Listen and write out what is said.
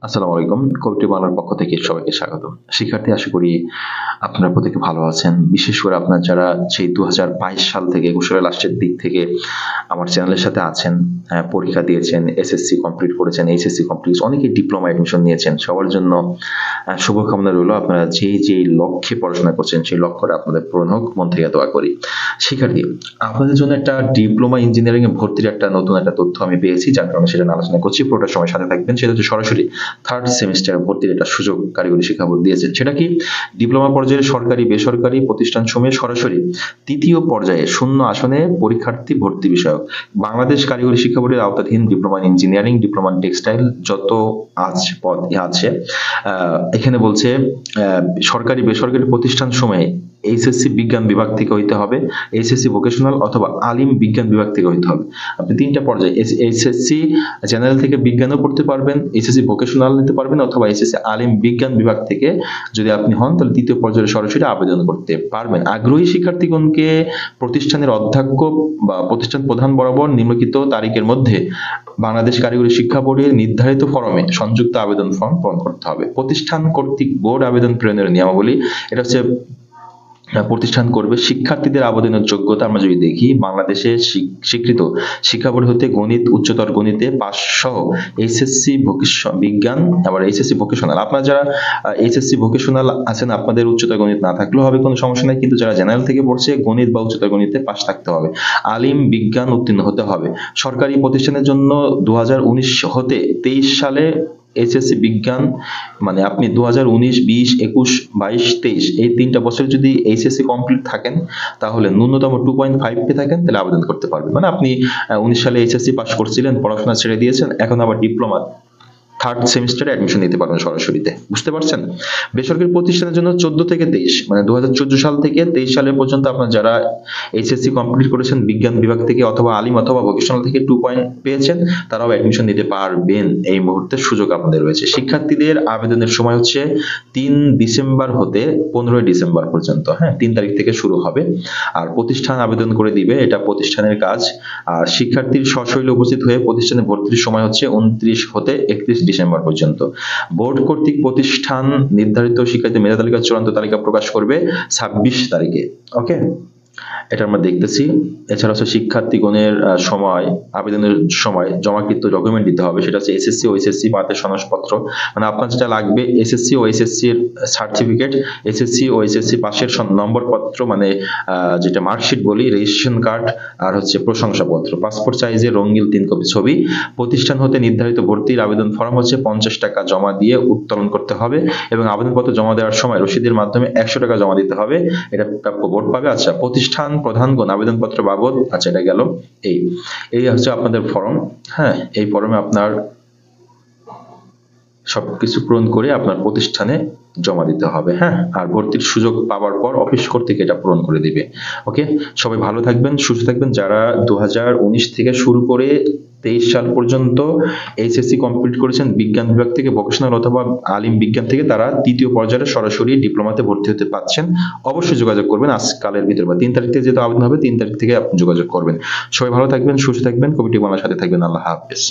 আসসালামু আলাইকুম। কবিটি বাংলার পক্ষ থেকে সবাইকে স্বাগত। শিক্ষার্থী, আশা করি আপনারা প্রত্যেকে ভালো আছেন। বিশেষ করে আপনারা যারা সেই ২০২২ সাল থেকে ২১ সালের লাস্টের দিক থেকে আমার চ্যানেলের সাথে আছেন, পরীক্ষা দিয়েছেন, এসএসসি কমপ্লিট করেছেন, এইচএসসি কমপ্লিট, অনেকেই ডিপ্লোমা অ্যাডমিশন নিয়েছেন। সবার জন্য শুভকামনা রইল। আপনারা যেই লক্ষ্যে পড়াশোনা করছেন সেই লক্ষ্যটা আপনাদের পূরণ হোক, মন থেকে দোয়া করি। শিক্ষার্থী, আপনাদের জন্য একটা ডিপ্লোমা ইঞ্জিনিয়ারিং এ ভর্তির নতুন একটা তথ্য আমি পেয়েছি, যার কারণে সেটা নিয়ে আলোচনা করছি। পুরোটা সময় সাথে থাকবেন। সেটা হচ্ছে সরাসরি থার্ড সেমিস্টার ভর্তির একটা সুযোগ কারিগরি শিক্ষা বোর্ড দিয়েছে। সেটা কি? ডিপ্লোমা পর্যায়ে সরকারি বেসরকারি প্রতিষ্ঠান সমূহে সরাসরি তৃতীয় পর্যায়ে শূন্য আসনে পরীক্ষার্থী ভর্তি বিষয়ক বাংলাদেশ কারিগরি শিক্ষা বোর্ডের আওতাধীন ডিপ্লোমা ইঞ্জিনিয়ারিং, ডিপ্লোমা টেক্সটাইল যত পদ আছে, এখানে বলছে সরকারি বেসরকারি প্রতিষ্ঠান সমূহে এইচএসসি বিজ্ঞান বিভাগ থেকে হইতে হবে, এইচএসসি ভোকেশনাল অথবা আলিম বিজ্ঞান বিভাগ থেকে হইতে হবে। আপনি তিনটা পর্যায়ে এইচএসসি জেনারেল থেকে বিজ্ঞানও পড়তে পারবেন, এইচএসসি ভোকেশনাল নিতে পারবেন, অথবা এইচএসসি আলিম বিজ্ঞান বিভাগ থেকে যদি আপনি হন তাহলে তৃতীয় পর্যায়ে সরাসরি আবেদন করতে পারবেন। আগ্রহী শিক্ষার্থীগণকে প্রতিষ্ঠানের অধ্যক্ষ বা প্রতিষ্ঠান প্রধান বরাবর নিম্নলিখিত তারিখের মধ্যে বাংলাদেশ কারিগরি শিক্ষা বোর্ডের নির্ধারিত ফরমে সংযুক্ত আবেদন ফর্ম পূরণ করতে হবে। প্রতিষ্ঠান কর্তৃক বোর্ড আবেদন প্রেরণের নিয়মাবলী, এটা হচ্ছে প্রতিষ্ঠান করবে। শিক্ষার্থীদের আবেদনের যোগ্যতা আমরা যদি দেখি, বাংলাদেশে স্বীকৃত শিক্ষা বোর্ড হতে গণিত, উচ্চতর গণিতে পাস সহ এইচএসসি বিজ্ঞান, আবার এইচএসসি ভোকেশনাল। আপনারা যারা এইচএসসি ভোকেশনাল আছেন, আপনাদের উচ্চতর গণিত না থাকলেও হবে, কোনো সমস্যা নাই, কিন্তু যারা জেনারেল থেকে পড়ছে গণিত বা উচ্চতর গণিতে পাস থাকতে হবে। আলিম বিজ্ঞান উত্তীর্ণ হতে হবে। সরকারি প্রতিষ্ঠানের জন্য 2019 হতে 23 সালে এইচএসসি বিজ্ঞান, মানে আপনি 2019, 20, 21, 22, 23 এই 3টা বছর যদি এইচএসসি কমপ্লিট থাকেন, তাহলে ন্যূনতম 2.5 পেয়ে থাকেন, তাহলে আবেদন করতে পারবেন। মানে আপনি 19 সালে এইচএসসি পাস করছিলেন, পড়াশোনা ছেড়ে দিয়েছেন, এখন আবার ডিপ্লোমা থার্ড সেমিস্টারে অ্যাডমিশন নিতে পারবেন সরাসরিতে। বুঝতে পারছেন? বেসরকারি প্রতিষ্ঠানের জন্য 14 থেকে 23, মানে 2014 সাল থেকে 23 সালের পর্যন্ত আপনার যারা এইচএসসি কমপ্লিট করেছেন বিজ্ঞান বিভাগ থেকে অথবা আলিম অথবা ভোকেশনাল থেকে 2 পয়েন্ট পেয়েছেন, তারাও অ্যাডমিশন নিতে পারবেন। এই মুহূর্তে সুযোগ আপনাদের রয়েছে। শিক্ষার্থীদের আবেদনের সময় হচ্ছে 3 ডিসেম্বর হতে 15 ডিসেম্বর পর্যন্ত। 3 তারিখ থেকে শুরু হবে। আর প্রতিষ্ঠান আবেদন করে দিবে, এটা প্রতিষ্ঠানের কাজ। আর শিক্ষার্থীর সশরীরে উপস্থিত হয়ে প্রতিষ্ঠানে ভর্তির সময় হচ্ছে 29 হতে 31 ডিসেম্বর পর্যন্ত। বোর্ড কর্তৃক প্রতিষ্ঠান নির্ধারিত শিক্ষার্থী মেধা তালিকার চূড়ান্ত তালিকা প্রকাশ করবে 26 তারিখে। ওকে, এটা আমরা দেখতেছি। এছাড়া হচ্ছে শিক্ষার্থীগণের সময়, আবেদনের সময় জমাকৃত ডকুমেন্ট দিতে হবে, সেটা হচ্ছে এসএসসি ও এইচএসসি পাতের সনদপত্র। মানে আপনার যেটা লাগবে এসএসসি ও এইচএসসি এর সার্টিফিকেট, এসএসসি ও এইচএসসি পাশের নম্বরপত্র, মানে যেটা মার্কশিট বলি, রেজিস্ট্রেশন কার্ড, আর হচ্ছে প্রশংসাপত্র, পাসপোর্ট সাইজের রঙিন 3 কপি ছবি। প্রতিষ্ঠান হতে নির্ধারিত ভর্তির আবেদন ফর্ম হচ্ছে 50 টাকা জমা দিয়ে উত্তোলন করতে হবে, এবং আবেদনপত্র জমা দেওয়ার সময় রসিদের মাধ্যমে 100 টাকা জমা দিতে হবে। এটা প্রাপ্য বোর্ড পাবে। আচ্ছা, প্রতিষ্ঠান প্রধানগণ আবেদনপত্র বাবদ, আচ্ছা এটা গেল। এই হচ্ছে আপনাদের ফর্ম। এই ফর্মে আপনার সবকিছু পূরণ করে আপনার প্রতিষ্ঠানে জমা দিতে হবে। আর ভর্তির সুযোগ পাওয়ার পর অফিস কর্তৃক এটা পূরণ করে দিবে। ওকে, সবাই ভালো থাকবেন, সুস্থ থাকবেন। যারা 2019 থেকে শুরু করে 23 সাল পর্যন্ত এইচএসসি কমপ্লিট করেছেন বিজ্ঞান বিভাগ থেকে, ভোকেশনাল অথবা আলিম বিজ্ঞান থেকে, তারা তৃতীয় পর্যায়ে সরাসরি ডিপ্লোমাতে ভর্তি হতে পাচ্ছেন। অবশ্যই যোগাযোগ করবেন আজকালের ভিতরে, বা 3 তারিখ থেকে যেহেতু আবেদন হবে, 3 তারিখ থেকে আপনি যোগাযোগ করবেন। সবাই ভালো থাকবেন, সুস্থ থাকবেন, কবিটি বাংলার সাথে থাকবেন। আল্লাহ হাফেজ।